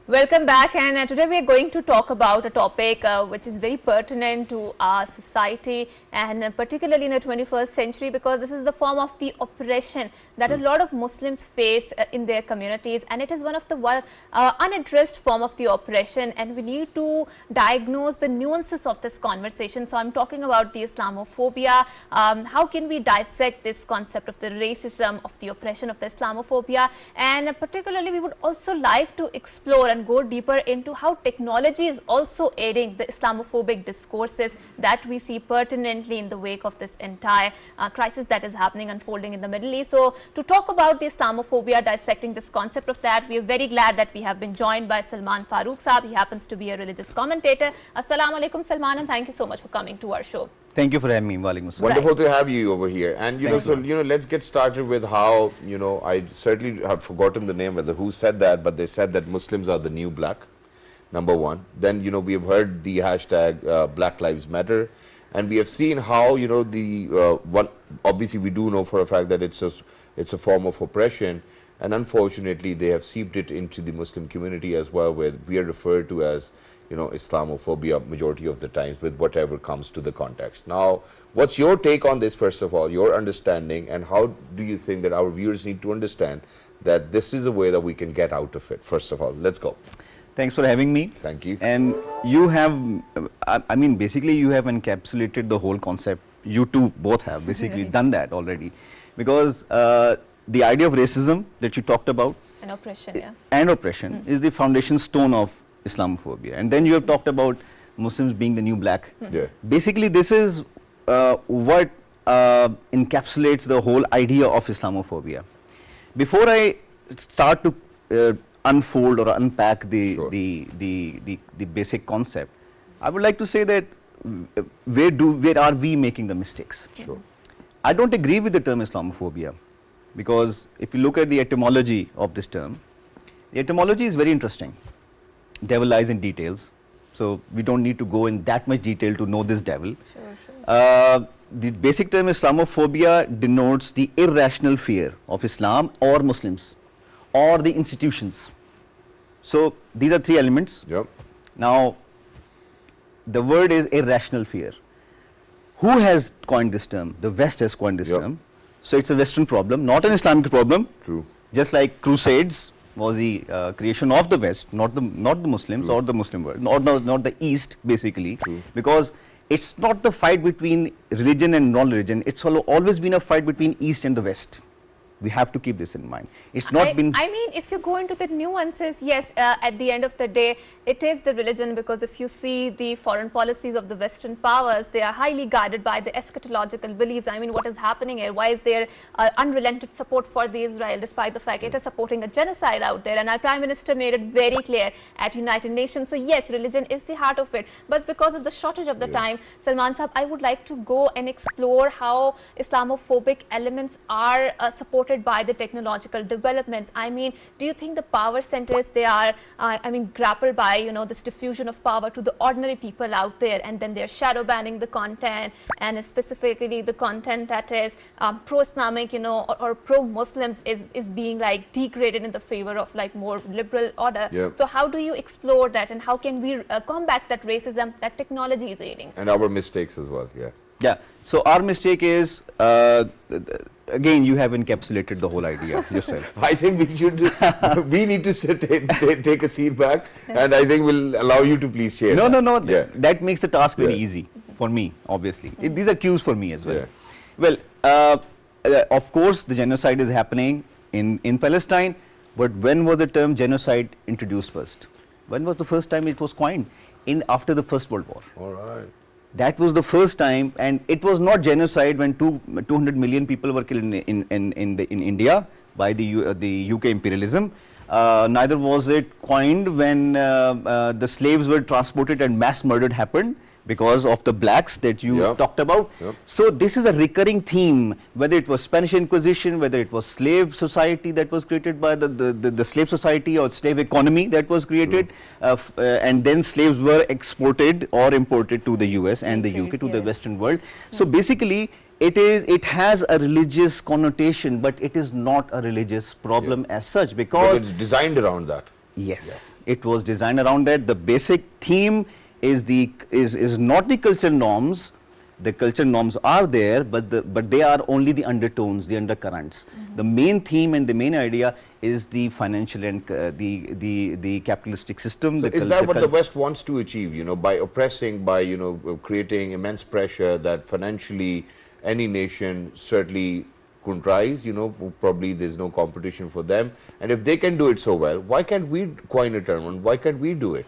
Welcome back, and today we are going to talk about a topic which is very pertinent to our society, and particularly in the 21st century, because this is the form of the oppression that a lot of Muslims face in their communities, and it is one of the unaddressed form of the oppression, and we need to diagnose the nuances of this conversation. So I'm talking about the Islamophobia. How can we dissect this concept of the racism, of the oppression of the Islamophobia, and particularly we would also like to explore and go deeper into how technology is also aiding the Islamophobic discourses that we see pertinently in the wake of this entire crisis that is happening, unfolding in the Middle East. So to talk about the Islamophobia, dissecting this concept of that, we are very glad that we have been joined by Salman Farooq Saab. He happens to be a religious commentator. Assalamu alaikum, Salman, and thank you so much for coming to our show. Thank you for having me. Walaikum assalam. Wonderful to have you over here. And let's get started with how, I certainly have forgotten the name, whether who said that, but they said that Muslims are the new black, number one. Then, we have heard the hashtag Black Lives Matter. And we have seen how, obviously we do know for a fact that it's a form of oppression. And unfortunately, they have seeped it into the Muslim community as well, where we are referred to as, Islamophobia majority of the times, with whatever comes to the context. Now, what's your take on this, first of all, your understanding, and how do you think that our viewers need to understand that this is a way that we can get out of it? First of all, let's go. Thanks for having me. Thank you. And you have, basically you have encapsulated the whole concept. You two both have basically done that already. Because the idea of racism that you talked about, and oppression, yeah. And oppression is the foundation stone of Islamophobia. And then you have talked about Muslims being the new black. Yeah. Basically, this is what encapsulates the whole idea of Islamophobia. Before I start to unfold or unpack the basic concept, I would like to say that where are we making the mistakes? Sure. I don't agree with the term Islamophobia, because if you look at the etymology of this term, the etymology is very interesting. Devil lies in details, so we don't need to go in that much detail to know this devil. Sure. The basic term Islamophobia denotes the irrational fear of Islam or Muslims or the institutions. So these are three elements. Yep. Now, the word is irrational fear. Who has coined this term? The West has coined this term. So it's a Western problem, not an Islamic problem. True. Just like Crusades was the creation of the West, not the Muslims or the Muslim world, not the East, basically. True. Because it's not the fight between religion and non-religion. It's always been a fight between East and the West. We have to keep this in mind. It's not been... I mean, if you go into the nuances, yes, at the end of the day, it is the religion, because if you see the foreign policies of the Western powers, they are highly guided by the eschatological beliefs. I mean, what is happening here? Why is there unrelenting support for the Israel, despite the fact it is supporting a genocide out there? And our Prime Minister made it very clear at United Nations. So yes, religion is the heart of it. But because of the shortage of the time, Salman Saab, I would like to go and explore how Islamophobic elements are supported by the technological developments. I mean, do you think the power centers, they are, grappled by, this diffusion of power to the ordinary people out there, and then they're shadow banning the content, and specifically the content that is pro-Islamic, or pro-Muslims is being like degraded in the favor of like more liberal order. Yeah. So how do you explore that, and how can we combat that racism that technology is aiding? And our mistakes as well, yeah. Yeah, so our mistake is, again, you have encapsulated the whole idea yourself. I think we need to take a seat back, and I think we'll allow you to please share. No, Yeah. that makes the task very easy for me, obviously. These are cues for me as well. Yeah. Well, of course, the genocide is happening in Palestine, but when was the term genocide introduced first? When was the first time it was coined? After the First World War. All right. That was the first time, and it was not genocide when 200 million people were killed in India by the UK imperialism. Neither was it coined when the slaves were transported and mass murder happened because of the blacks that you talked about. So this is a recurring theme, whether it was Spanish Inquisition, whether it was slave society that was created by the slave society or slave economy that was created, and then slaves were exported or imported to the US and the UK, to the Western world. So basically it has a religious connotation, but it is not a religious problem as such, because it's designed around that. Yes. It was designed around that. The basic theme is not the cultural norms. The cultural norms are there, but they are only the undertones, the undercurrents. The main theme and the main idea is the financial and the capitalistic system. So is that what the West wants to achieve, you know, by oppressing, by, you know, creating immense pressure that financially any nation certainly couldn't rise, you know, probably there's no competition for them. And if they can do it so well, why can't we coin a term and why can't we do it?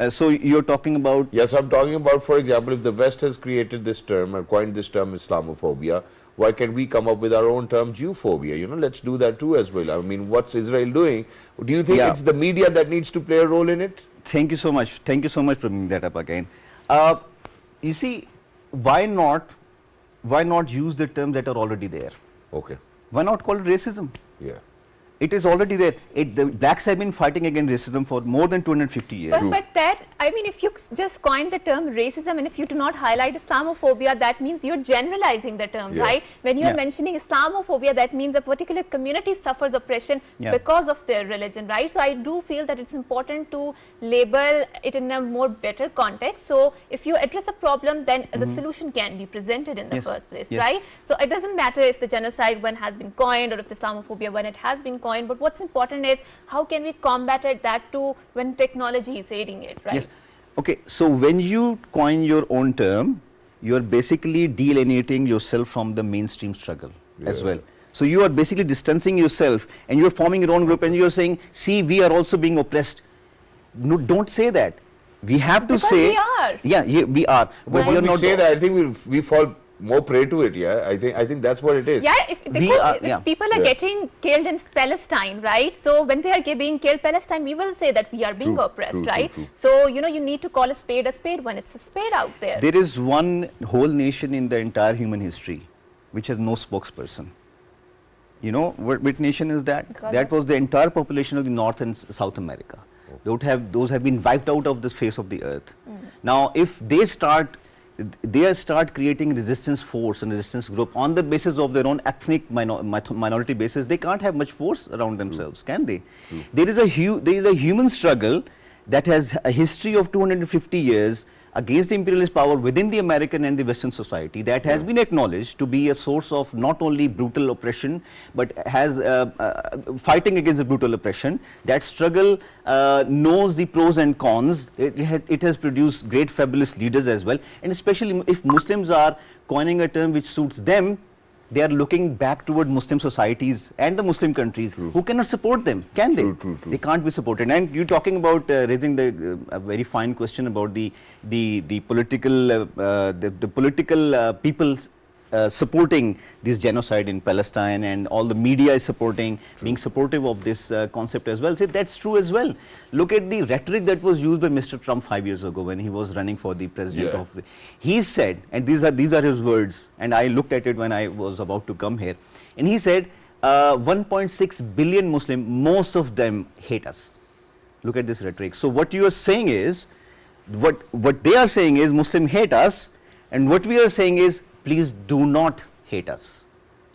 So you're talking about... Yes, I'm talking about, for example, if the West has created this term or coined this term Islamophobia, why can't we come up with our own term Jewphobia? You know, let's do that too as well. I mean, what's Israel doing? Do you think it's the media that needs to play a role in it? Thank you so much. Thank you so much for bringing that up again. You see, why not use the terms that are already there? Okay. Why not call it racism? Yeah. It is already there. The blacks have been fighting against racism for more than 250 years. But that, I mean, if you just coin the term racism and if you do not highlight Islamophobia, that means you're generalizing the term, right? When you're mentioning Islamophobia, that means a particular community suffers oppression because of their religion, right? So I do feel that it's important to label it in a more better context. So if you address a problem, then the solution can be presented in the first place, right? So it doesn't matter if the genocide one has been coined or if the Islamophobia when it has been coined. But what's important is how can we combat it, that too when technology is aiding it, right? Yes. Okay, so when you coin your own term, you are basically delineating yourself from the mainstream struggle as well. So you are basically distancing yourself and you are forming your own group and you are saying, see, we are also being oppressed. No, don't say that. We have to say... we are. Yeah, we are. But when we say that, I think we fall more prey to it, I think that's what it is. Yeah, if people are getting killed in Palestine, right? So when they are being killed in Palestine, we will say that we are being oppressed, right? So, you know, you need to call a spade when it's a spade out there. There is one whole nation in the entire human history which has no spokesperson. You know, which nation is that? That was the entire population of the North and South America. Those have been wiped out of the face of the earth. Now, if they start creating resistance force and resistance group on the basis of their own ethnic minority basis, they can't have much force around themselves, can they? There is a human struggle that has a history of 250 years against the imperialist power within the American and the Western society that has been acknowledged to be a source of not only brutal oppression but has fighting against the brutal oppression. That struggle knows the pros and cons. It has produced great fabulous leaders as well, and especially if Muslims are coining a term which suits them, they are looking back toward Muslim societies and the Muslim countries who cannot support them, can they? They can't be supported. And you're talking about raising a very fine question about the political people supporting this genocide in Palestine, and all the media is being supportive of this concept as well. So that's true as well. Look at the rhetoric that was used by Mr. Trump 5 years ago when he was running for the president of. He said, and these are his words, and I looked at it when I was about to come here, and he said, 1.6 billion Muslims, most of them hate us. Look at this rhetoric. So what you are saying is, what they are saying is Muslims hate us, and what we are saying is, please do not hate us.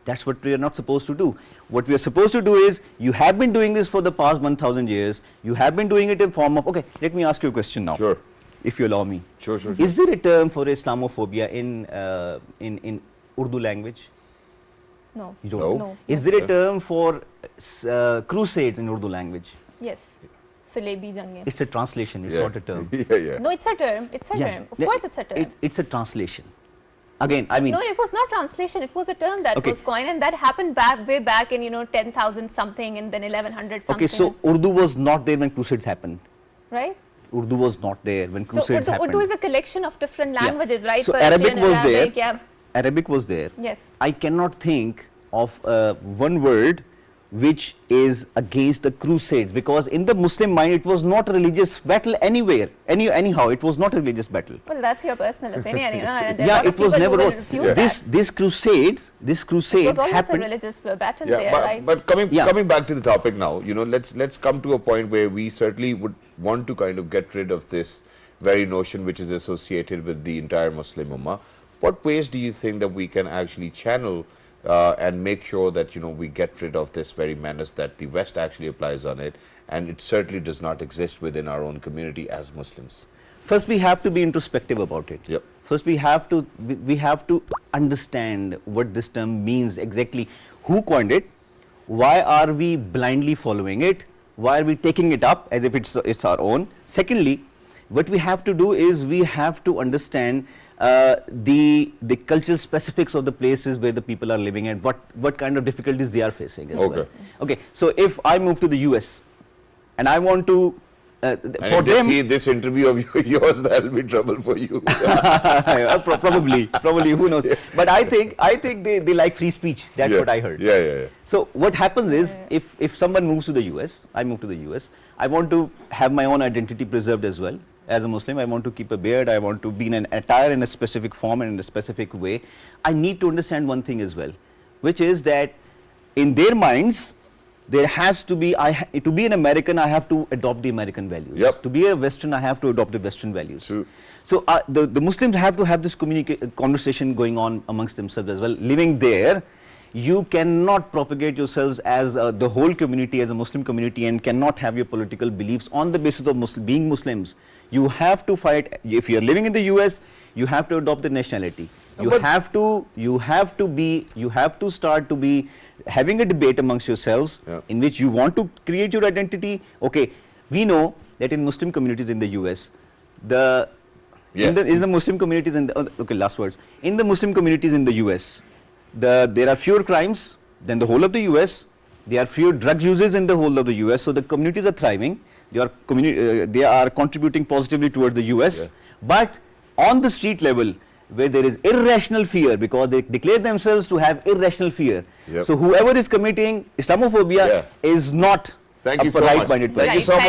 That's what we are not supposed to do. What we are supposed to do is, you have been doing this for the past 1,000 years. You have been doing it in form of, okay, let me ask you a question now. Sure. If you allow me. Sure. Is there a term for Islamophobia in Urdu language? No. You don't know? Is there a term for crusades in Urdu language? Yes. Salebi Jange. It's a translation, it's not a term. No, it's a term. It's a term. Of course it's a term. It's a translation. Again, I mean... No, it was not translation. It was a term that was coined, and that happened way back in, 10,000 something and then 1100 something. Okay, so Urdu was not there when crusades happened. Right. Urdu was not there when crusades happened. Urdu is a collection of different languages, right? So Persian, Arabic was there. Yeah. Arabic was there. Yes. I cannot think of one word which is against the crusades, because in the Muslim mind it was not a religious battle anywhere, anyhow it was not a religious battle. Well, that's your personal opinion, Yeah, it was never. This crusades it was happened. A religious battle there, right? But coming back to the topic now, let's come to a point where we certainly would want to kind of get rid of this very notion which is associated with the entire Muslim Ummah. What ways do you think that we can actually channel and make sure that, we get rid of this very menace that the West actually applies on it, and it certainly does not exist within our own community as Muslims? First, we have to be introspective about it. Yep. First, we have to understand what this term means exactly. Who coined it? Why are we blindly following it? Why are we taking it up as if it's our own? Secondly, what we have to do is we have to understand the cultural specifics of the places where the people are living and what kind of difficulties they are facing as well. Okay. So if I move to the US and I want to and if they see this interview of yours, that will be trouble for you. probably, who knows? But I think they like free speech. That's what I heard. Yeah. So what happens is, if someone moves to the US, I move to the US, I want to have my own identity preserved as well. As a Muslim, I want to keep a beard, I want to be in an attire in a specific form and in a specific way. I need to understand one thing as well, which is that in their minds, there has to be, to be an American, I have to adopt the American values. Yep. To be a Western, I have to adopt the Western values. True. So the Muslims have to have this conversation going on amongst themselves as well. Living there, you cannot propagate yourselves as the whole community, as a Muslim community, and cannot have your political beliefs on the basis of being Muslims. You have to fight. If you are living in the US, you have to adopt the nationality. You have to start to be having a debate amongst yourselves in which you want to create your identity. Okay, we know that in Muslim communities in the US, in the Muslim communities in the, last words. In the Muslim communities in the US, there are fewer crimes than the whole of the US. There are fewer drug users in the whole of the US. So the communities are thriving. They are contributing positively towards the US. But on the street level, where there is irrational fear, because they declare themselves to have irrational fear. So whoever is committing Islamophobia is not Thank you a so much. right-minded person. Thank you so much.